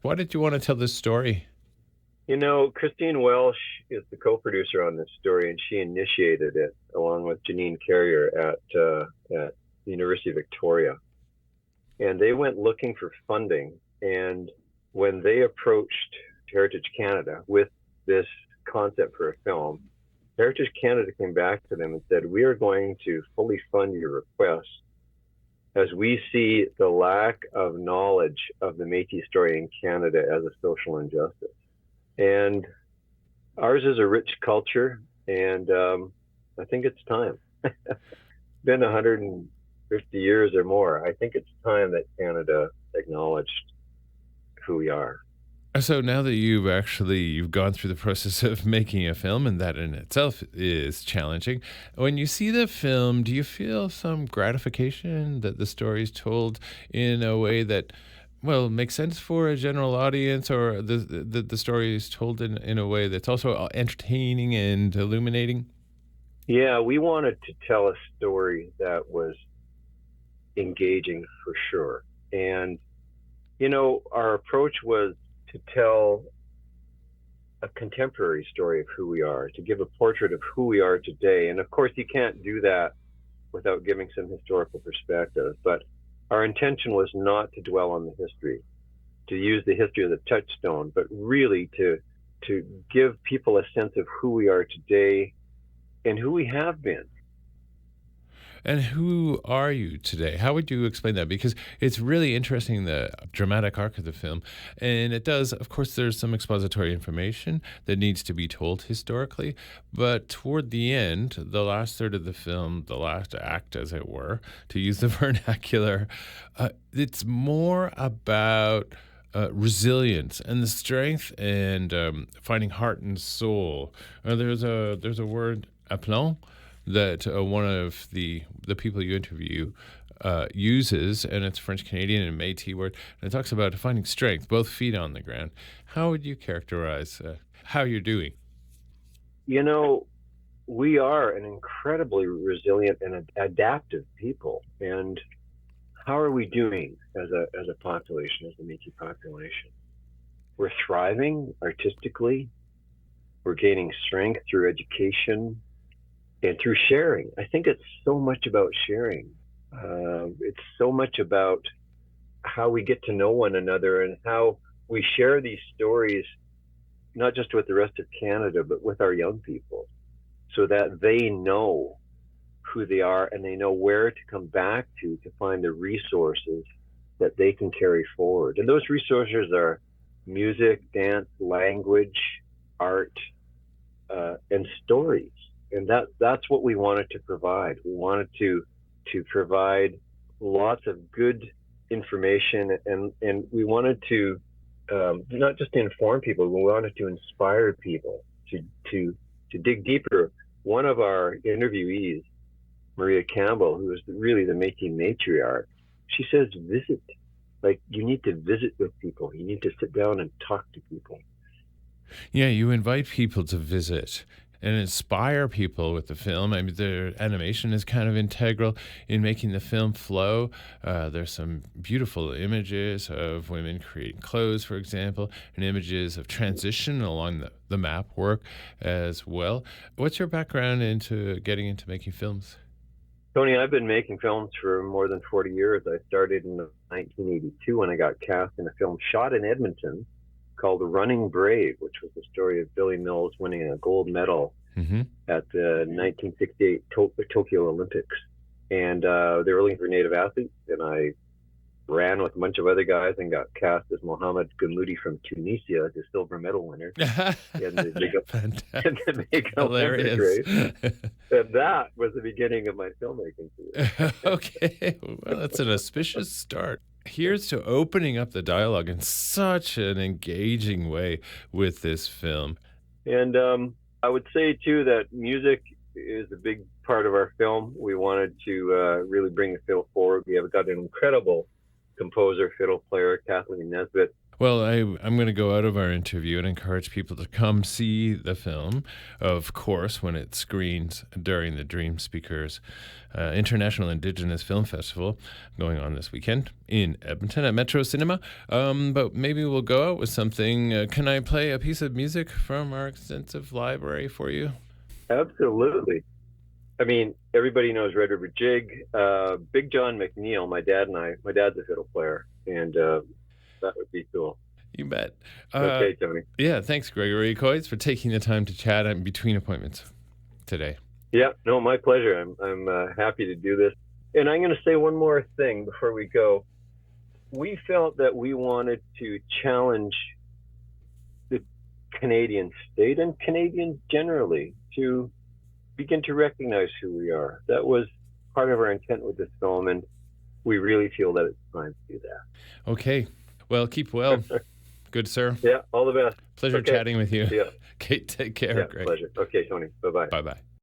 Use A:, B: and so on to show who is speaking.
A: Why did you want to tell this story?
B: You know, Christine Welsh is the co-producer on this story, and she initiated it along with Janine Carrier at the University of Victoria. And they went looking for funding. And when they approached Heritage Canada with this concept for a film, Heritage Canada came back to them and said, "We are going to fully fund your request as we see the lack of knowledge of the Métis story in Canada as a social injustice." And ours is a rich culture, and I think it's time. It's been 150 years or more. I think it's time that Canada acknowledged who we are.
A: So now that you've gone through the process of making a film, and that in itself is challenging, when you see the film, do you feel some gratification that the story is told in a way that, well, makes sense for a general audience, or the story is told in a way that's also entertaining and illuminating?
B: Yeah, we wanted to tell a story that was engaging for sure. And, you know, our approach was to tell a contemporary story of who we are, to give a portrait of who we are today. And of course, you can't do that without giving some historical perspective. But our intention was not to dwell on the history, to use the history as a touchstone, but really to give people a sense of who we are today and who we have been.
A: And who are you today? How would you explain that? Because it's really interesting, the dramatic arc of the film. And it does, of course, there's some expository information that needs to be told historically. But toward the end, the last third of the film, the last act, as it were, to use the vernacular, it's more about resilience and the strength and finding heart and soul. There's a word, aplomb, that one of the people you interview uses, and it's French Canadian and Métis word, and it talks about finding strength, both feet on the ground. How would you characterize how you're doing?
B: You know, we are an incredibly resilient and adaptive people. And how are we doing as a population, as a Métis population? We're thriving artistically. We're gaining strength through education and through sharing. I think it's so much about sharing. It's so much about how we get to know one another and how we share these stories, not just with the rest of Canada, but with our young people, so that they know who they are and they know where to come back to find the resources that they can carry forward. And those resources are music, dance, language, art, and stories. And that's what we wanted to provide. We wanted to provide lots of good information, and we wanted to not just inform people, we wanted to inspire people to dig deeper. One of our interviewees, Maria Campbell, who is really the Métis matriarch, she says, visit. Like, you need to visit with people. You need to sit down and talk to people.
A: Yeah, you invite people to visit and inspire people with the film. I mean, the animation is kind of integral in making the film flow. There's some beautiful images of women creating clothes, for example, and images of transition along the map work as well. What's your background into getting into making films?
B: Tony, I've been making films for more than 40 years. I started in 1982 when I got cast in a film shot in Edmonton called Running Brave, which was the story of Billy Mills winning a gold medal at the 1968 Tokyo Olympics. And they were looking for Native athletes, and I ran with a bunch of other guys and got cast as Mohamed Gamoudi from Tunisia, the silver medal winner. in the big Olympic race. And that was the beginning of my filmmaking career.
A: Okay, well, that's an auspicious start. Here's to opening up the dialogue in such an engaging way with this film.
B: And I would say, too, that music is a big part of our film. We wanted to really bring the film forward. We have got an incredible composer, fiddle player, Kathleen Nesbitt.
A: Well, I'm going to go out of our interview and encourage people to come see the film, of course, when it screens during the Dreamspeakers International Indigenous Film Festival going on this weekend in Edmonton at Metro Cinema. But maybe we'll go out with something. Can I play a piece of music from our extensive library for you?
B: Absolutely. I mean, everybody knows Red River Jig. Big John McNeil, my dad's a fiddle player, and that would be cool.
A: You bet.
B: Okay, Tony.
A: Yeah, thanks, Gregory Coyes, for taking the time to chat in between appointments today.
B: Yeah, no, my pleasure. I'm happy to do this. And I'm going to say one more thing before we go. We felt that we wanted to challenge the Canadian state and Canadians generally to begin to recognize who we are. That was part of our intent with this film, and we really feel that it's time to do that.
A: Okay. Well, keep well. Good, sir.
B: Yeah, all the best.
A: Pleasure chatting with you.
B: Yeah.
A: Okay, take care.
B: Yeah,
A: Greg.
B: pleasure. Okay, Tony. Bye-bye.
A: Bye-bye.